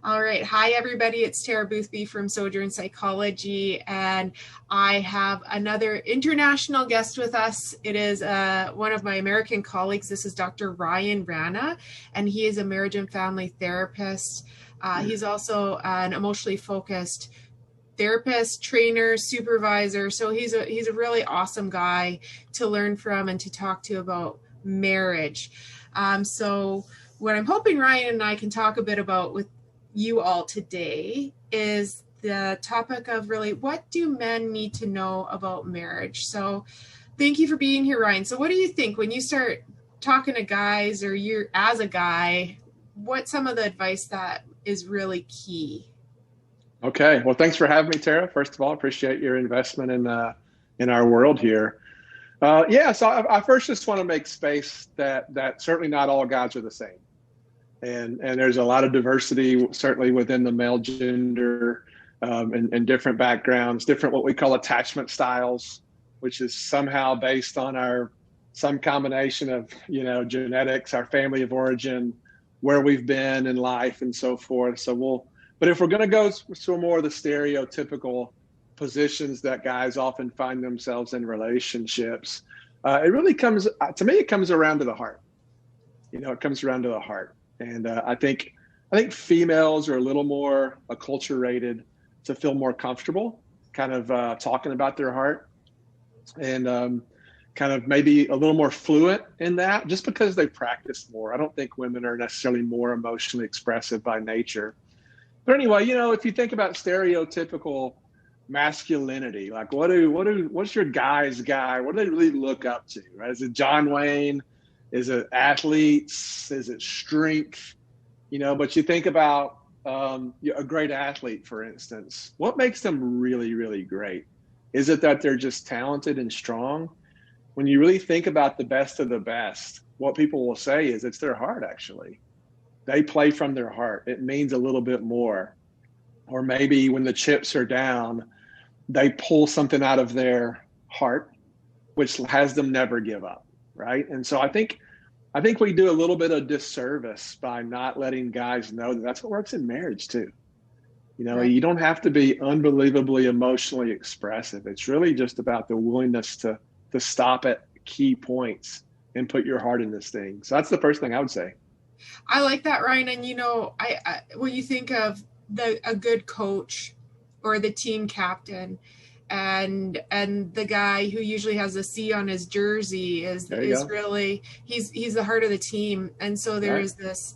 All right. Hi, everybody. It's Tara Boothby from Sojourn Psychology, and I have another international guest with us. It is one of my American colleagues. This is Dr. Rana, and he is a marriage and family therapist. He's also an emotionally focused therapist, trainer, supervisor. So he's a really awesome guy to learn from and to talk to about marriage. So what I'm hoping Ryan and I can talk a bit about with you all today is the topic of really what do men need to know about marriage. So thank you for being here, Ryan. So what do you think when you start talking to guys, or you're as a guy, what's some of the advice that is really key? Okay. Well, thanks for having me, Tara. First of all, appreciate your investment in our world here. So I first just want to make space that certainly not all guys are the same. And there's a lot of diversity, certainly within the male gender, and different backgrounds, different what we call attachment styles, which is somehow based on some combination of, genetics, our family of origin, where we've been in life and so forth. But if we're going to go to more of the stereotypical positions that guys often find themselves in relationships, it really comes around to the heart. It comes around to the heart. And I think females are a little more acculturated to feel more comfortable kind of talking about their heart, and kind of maybe a little more fluent in that just because they practice more. I don't think women are necessarily more emotionally expressive by nature. But anyway, if you think about stereotypical masculinity, like what's your guy's guy? What do they really look up to? Right? Is it John Wayne? Is it athletes? Is it strength? But you think about a great athlete, for instance. What makes them really, really great? Is it that they're just talented and strong? When you really think about the best of the best, what people will say is it's their heart, actually. They play from their heart. It means a little bit more. Or maybe when the chips are down, they pull something out of their heart, which has them never give up. Right. And so I think we do a little bit of disservice by not letting guys know that that's what works in marriage too. Right. You don't have to be unbelievably emotionally expressive. It's really just about the willingness to stop at key points and put your heart in this thing. So that's the first thing I would say. I like that, Ryan. And I when you think of a good coach or the team captain, and the guy who usually has a C on his jersey is really he's the heart of the team. And so there is this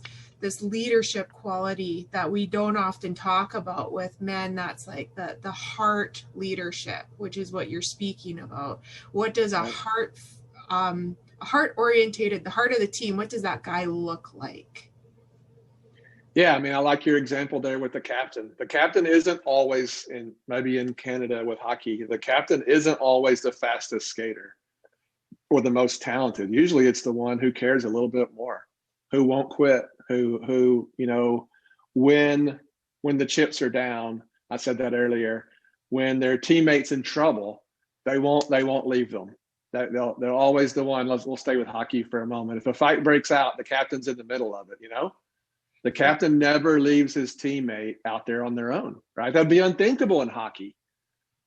leadership quality that we don't often talk about with men. That's like the heart leadership, which is what you're speaking about. What does a heart orientated, the heart of the team, what does that guy look like? Yeah, I mean, I like your example there with the captain. The captain isn't always, maybe in Canada with hockey, the captain isn't always the fastest skater or the most talented. Usually it's the one who cares a little bit more, who won't quit, who when the chips are down, I said that earlier, when their teammates in trouble, they won't leave them. They're always the one. We'll stay with hockey for a moment. If a fight breaks out, the captain's in the middle of it, The captain never leaves his teammate out there on their own, right? That'd be unthinkable in hockey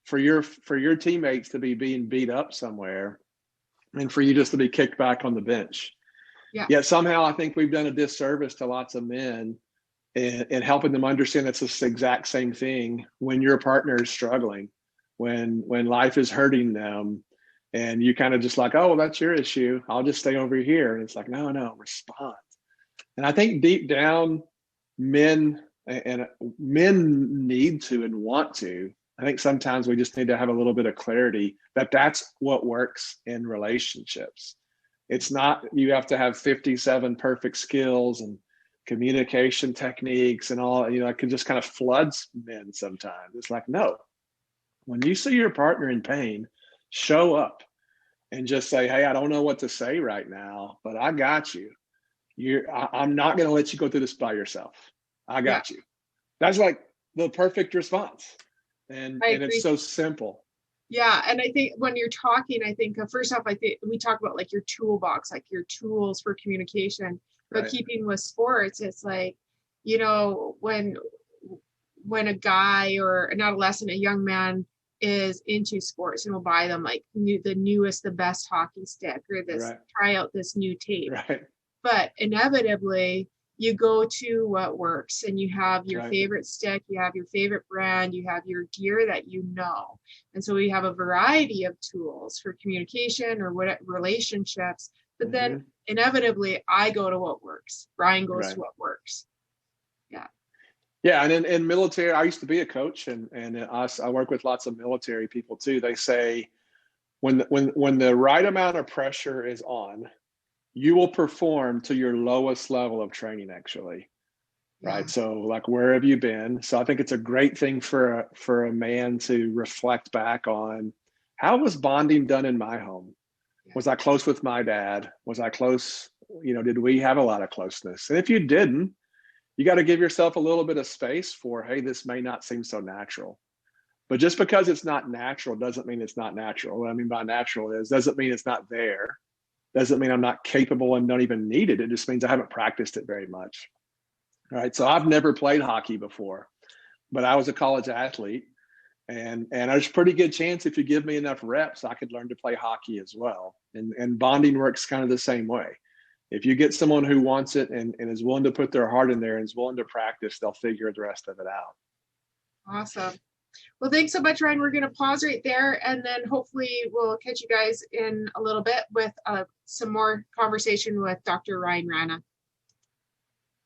for your teammates to be being beat up somewhere and for you just to be kicked back on the bench. Yeah. Yet somehow I think we've done a disservice to lots of men in helping them understand it's the exact same thing when your partner is struggling, when life is hurting them, and you kind of just like, oh, well, that's your issue. I'll just stay over here. And it's like, no, respond. And I think deep down, men need to and want to. I think sometimes we just need to have a little bit of clarity that that's what works in relationships. It's not you have to have 57 perfect skills and communication techniques and all. It can just kind of floods men sometimes. It's like, no, when you see your partner in pain, show up and just say, hey, I don't know what to say right now, but I got you. I'm not going to let you go through this by yourself. I got you. That's like the perfect response. And it's so simple. Yeah. And I think when you're talking, first off, I think we talk about like your toolbox, like your tools for communication, but keeping with sports, it's like you know, when a guy or an adolescent, a young man is into sports and will buy them like the newest, the best hockey stick or this, Right. try out this new tape. Right. But inevitably, you go to what works and you have your Right. favorite stick, you have your favorite brand, you have your gear that you know. And so we have a variety of tools for communication or what relationships. But then Mm-hmm. inevitably, I go to what works. Brian goes Right. to what works. Yeah. Yeah, and in military, I used to be a coach, and I work with lots of military people too. They say when the right amount of pressure is on, you will perform to your lowest level of training, actually. Yeah. Right. So, like, where have you been? So, I think it's a great thing for a man to reflect back on how was bonding done in my home. Yeah. Was I close with my dad? Was I close? Did we have a lot of closeness? And if you didn't, you got to give yourself a little bit of space for, hey, this may not seem so natural. But just because it's not natural doesn't mean it's not natural. What I mean by natural is doesn't mean it's not there. Doesn't mean I'm not capable and don't even need it. It just means I haven't practiced it very much. All right. So I've never played hockey before, but I was a college athlete. And there's a pretty good chance if you give me enough reps, I could learn to play hockey as well. And bonding works kind of the same way. If you get someone who wants it and is willing to put their heart in there and is willing to practice, they'll figure the rest of it out. Awesome. Well, thanks so much, Ryan. We're going to pause right there, and then hopefully we'll catch you guys in a little bit with some more conversation with Dr. Ryan Rana.